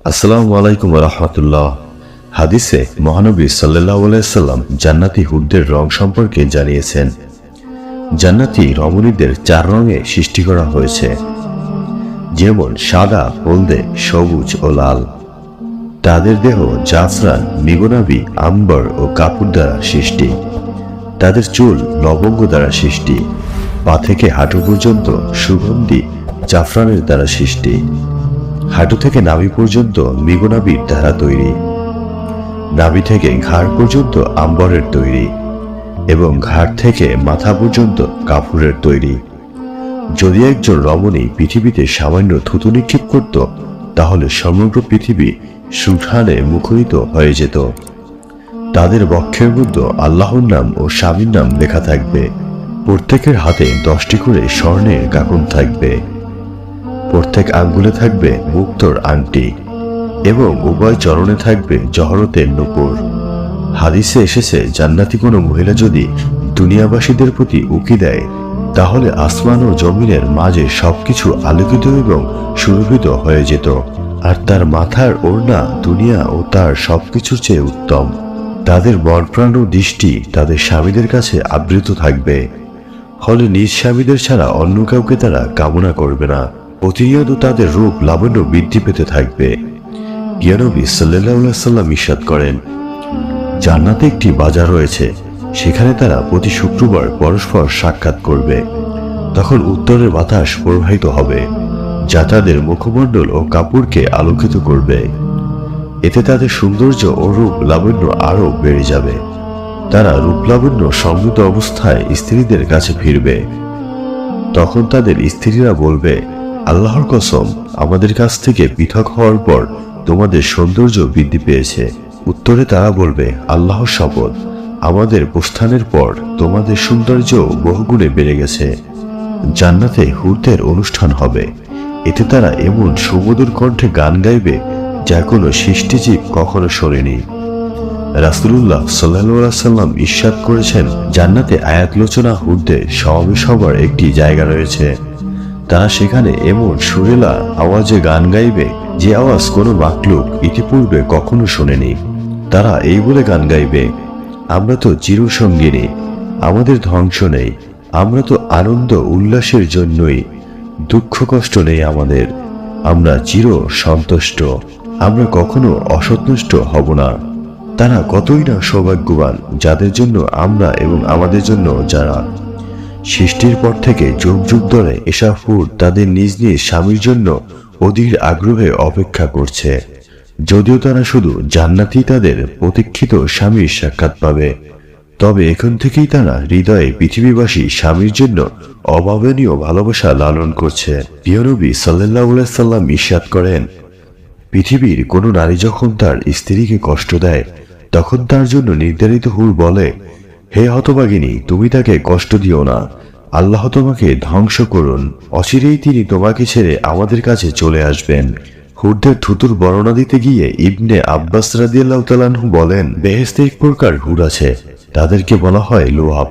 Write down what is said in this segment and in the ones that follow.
আসসালামু আলাইকুম ওয়া রাহমাতুল্লাহ। হাদিসে মহানবী সাল্লাল্লাহু আলাইহি সাল্লাম জান্নাতি হুরদের রং সম্পর্কে জানিয়েছেন। জান্নাতি রমণীদের 4 রঙে সৃষ্টি করা হয়েছে, যেমন সাদা, হলদে, সবুজ ও লাল। তাদের দেহ জাফরান, মিগনাবি, আম্বর ও কাপুর দ্বারা সৃষ্টি। তাদের চুল লবঙ্গ দ্বারা সৃষ্টি। পা থেকে হাঁটু পর্যন্ত সুগন্ধি জাফরানের দ্বারা সৃষ্টি। হাঁটু থেকে নাভি পর্যন্ত মিগনাবির দ্বারা তৈরি। নাভি থেকে ঘাড় পর্যন্ত আম্বরের তৈরি এবং ঘাড় থেকে মাথা পর্যন্ত কাপুরের তৈরি। যদি একজন রমণী পৃথিবীতে সামান্য থুতু নিক্ষেপ করত, তাহলে সমগ্র পৃথিবী সুঘ্রাণে মুখরিত হয়ে যেত। তাদের বক্ষের মধ্যে আল্লাহর নাম ও স্বামীর নাম লেখা থাকবে। প্রত্যেকের হাতে 10টি করে স্বর্ণের কাকন থাকবে। প্রত্যেক আঙ্গুলে থাকবে মুক্তোর আংটি এবং উভয় চরণে থাকবে জহরতের নূপুর। হাদিসে এসেছে, জান্নাতি কোনো মহিলা যদি দুনিয়াবাসীদের প্রতি উকি দেয়, তাহলে আসমান ও জমিনের মাঝে সবকিছু আলোকিত এবং সুরভিত হয়ে যেত, আর তার মাথার ওড়না দুনিয়া ও তার সবকিছুর চেয়ে উত্তম। তাদের মনপ্রাণ ও দৃষ্টি তাদের স্বামীদের কাছে আবৃত থাকবে, ফলে নিজ স্বামীদের ছাড়া অন্য কাউকে তারা কামনা করবে না। প্রতিনিয়ত তাদের রূপ লাবণ্য বৃদ্ধি পেতে থাকবে। নবী সাল্লাল্লাহু আলাইহি সাল্লাম ইরশাদ করেন, জান্নাতে একটি বাজার রয়েছে, সেখানে তারা প্রতি শুক্রবার পরস্পর সাক্ষাৎ করবে। তখন উত্তরের বাতাস প্রবাহিত হবে, যা তাদের মুখমণ্ডল ও কাপড়কে আলোকিত করবে। এতে তাদের সৌন্দর্য ও রূপ লাবণ্য আরো বেড়ে যাবে। তারা রূপ লাবণ্য সমৃদ্ধ অবস্থায় স্ত্রীদের কাছে ফিরবে। তখন তাদের স্ত্রীরা বলবে, আল্লাহর কসম, আমাদের কাছ থেকে পৃথক হওয়ার পর তোমাদের সৌন্দর্য বৃদ্ধি পেয়েছে। উত্তরে তারা বলবে, আল্লাহর শপথ, আমাদের প্রস্থানের পর তোমাদের সৌন্দর্য বহুগুণে বেড়ে গেছে। জান্নাতে হুরদের অনুষ্ঠান হবে। এতে তারা এমন সুমধুর কণ্ঠে গান গাইবে, যা কোনো সৃষ্টিজীব কখনো শোনেনি। রাসূলুল্লাহ সাল্লাল্লাহু আলাইহি সাল্লাম ইরশাদ করেছেন, জান্নাতে আয়াতলোচনা হুরদের সমাবেশ হবার একটি জায়গা রয়েছে। তারা সেখানে এমন সুরেলা আওয়াজে গান গাইবে, যে আওয়াজ কোনো মাখলুক ইতিপূর্বে কখনো শোনেনি। তারা এই বলে গান গাইবে, আমরা তো চিরসঙ্গিনী, আমাদের ধ্বংস নেই, আমরা তো আনন্দ উল্লাসের জন্যই, দুঃখ কষ্ট নেই আমাদের, আমরা চির সন্তুষ্ট, আমরা কখনো অসন্তুষ্ট হব না। তারা কতই না সৌভাগ্যবান, যাদের জন্য আমরা এবং আমাদের জন্য যারা। সৃষ্টির পর থেকে যুগ যুগ ধরে এসব হুর তাদের নিজ নিজ স্বামীর জন্য অধীর আগ্রহে অপেক্ষা করছে। যদিও তারা শুধু জান্নাতি তাদের প্রতীক্ষিত স্বামীর সাক্ষাৎ পাবে, তবে এখন থেকেই তারা হৃদয়ে পৃথিবীবাসী স্বামীর জন্য অভাবনীয় ভালোবাসা লালন করছে। প্রিয় নবী সাল্লাল্লাহু আলাইহি সাল্লাম ইরশাদ করেন, পৃথিবীর কোনো নারী যখন তার স্ত্রীকে কষ্ট দেয়, তখন তার জন্য নির্ধারিত হুর বলে, হে হতভাগিনী, তুমি তাকে কষ্ট দিও না, আল্লাহ তোমাকে ধ্বংস করুন, অচিরেই তিনি তোমাকে ছেড়ে আমাদের কাছে চলে আসবেন। হুরদের থুতুর বর্ণনা দিতে গিয়ে ইবনে আব্বাস রাদিয়াল্লাহু তাআলা আনহু বলেন, বেহেশতে এক প্রকার হুর আছে, তাদেরকে বলা হয় লোয়াব।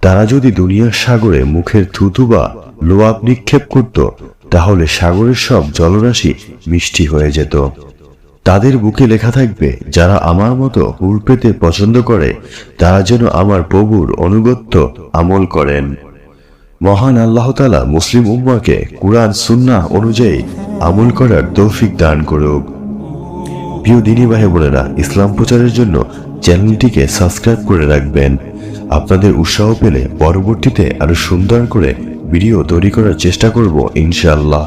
তারা যদি দুনিয়ার সাগরে মুখের থুতু বা লোয়াব নিক্ষেপ করত, তাহলে সাগরের সব জলরাশি মিষ্টি হয়ে যেত। তাদের বুকে লেখা থাকবে, যারা আমার মতো হুর পেতে পছন্দ করে, তারা যেন আমার প্রভুর অনুগত্য আমল করেন। মহান আল্লাহ তাআলা মুসলিম উম্মাহকে কুরআন সুন্নাহ অনুযায়ী আমল করার তৌফিক দান করুক। প্রিয় দ্বীনী ভাই বোনেরা, ইসলাম প্রচারের জন্য চ্যানেলটিকে সাবস্ক্রাইব করে রাখবেন। আপনাদের উৎসাহ পেলে পরবর্তীতে আরো সুন্দর করে ভিডিও তৈরি করার চেষ্টা করব ইনশাআল্লাহ।